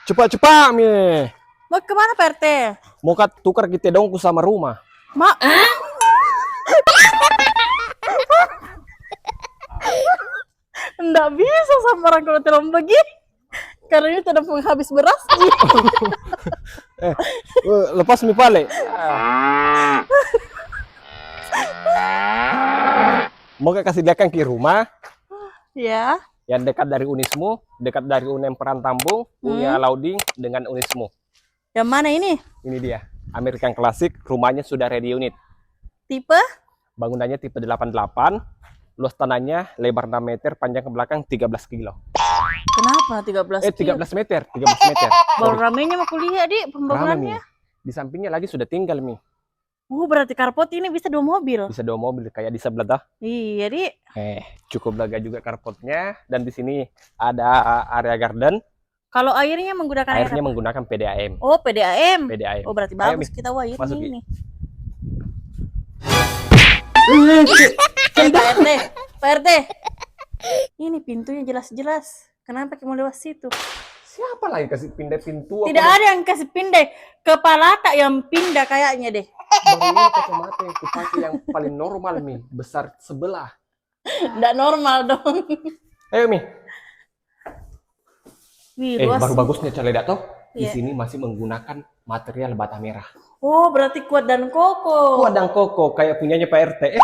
Cepat-cepat, Mi. Mau kemana Pak RT? Mau tukar kita dongku sama rumah. Mak. Nggak bisa sama orang kalau terlalu begini. Karena ini tidak habis beras. Lepas Mi Pale. Mau kasih lihatkan ke rumah Ya. yang dekat dari Unismu, dekat dari UNM Perantambung, punya Lauding dengan Unismu. Yang mana ini? Ini dia, American Classic, rumahnya sudah ready unit. Tipe? Bangunannya tipe 88, luas tanahnya lebar 6 meter, panjang ke belakang 13 kilo. Kenapa 13 kilo? 13 meter, 13 meter. Baru ramenya mau kuliah, Di, pembangunannya. Di sampingnya lagi sudah tinggal, Mi. Berarti carport ini bisa 2 mobil. Bisa 2 mobil kayak di sebelah dah. Iya, Di. Cukup lega juga carportnya, dan di sini ada area garden. Kalau airnya menggunakan Airnya menggunakan PDAM. Oh, PDAM. PDAM. Oh, berarti Ayo, bagus Mi. kita airnya Masuk, ini. Ki. Pak RT, Pak RT. Ini pintunya jelas-jelas. Kenapa kita mau lewat situ? Siapa lagi kasih pindah pintu? Tidak ada yang kasih pindah. Kepala tak yang pindah kayaknya deh. Baru ini kacamata yang kupakai yang paling normal, Mi. Besar sebelah. Nggak normal dong. Ayo, Mi. Wih, luas. Baru bagusnya Charlie Dato. Di Iya. sini masih menggunakan material bata merah. Oh, berarti kuat dan kokoh. Kuat dan kokoh kayak punyanya Pak RT.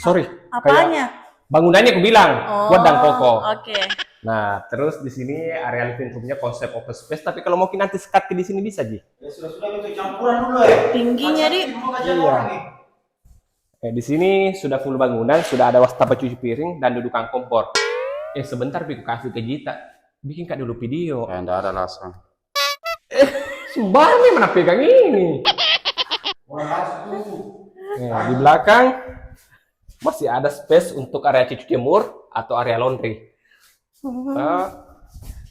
Sorry. Apanya? Kayak bangunannya aku bilang kuat dan kokoh. Oke. Nah, terus di sini area living room-nya konsep open space. Tapi kalau mau nanti sekat di sini bisa, Ji. Ya sudah itu campuran dulu ya. Tingginya, Di. Iya. Di sini sudah full bangunan, sudah ada wastafel cuci piring dan dudukan kompor. Sebentar Piku kasih ke Jita. Bikin kak dulu video. Ya enggak ada langsung. Sembarang nih mana pegang ini. Di belakang masih ada space untuk area cuci jemur atau area laundry.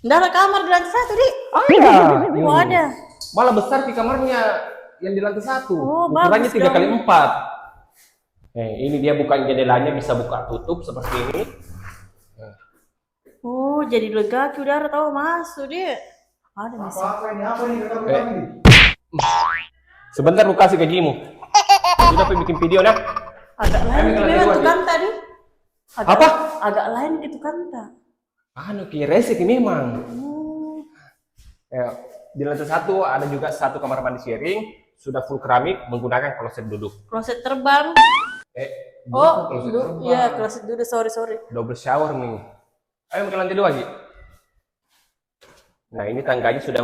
Nggak ada kamar di lantai 1, Di. Ada. Oh, ada. Malah besar di kamarnya yang di lantai 1. Oh, Ukurannya bagus 3x4. Ini dia bukan jendelanya, bisa buka tutup seperti ini. Oh, jadi lega ke udara tahu masuk dia. Ada mesin. Apa ini kata ini? Sebentar aku kasih gajimu. Sudah pengen bikin video nah. Agak lain Ayo, memang lagi. tukang tadi. Apa? Agak lain gitu kan tak. Resik memang. Di lantai 1 ada juga satu kamar mandi sharing, sudah full keramik menggunakan kloset duduk. Kloset terbang. Bukan kloset terbang. Iya, kloset duduk. Sorry. Double shower nih. Ayo ke lantai 2 lagi. Nah, ini tangganya sudah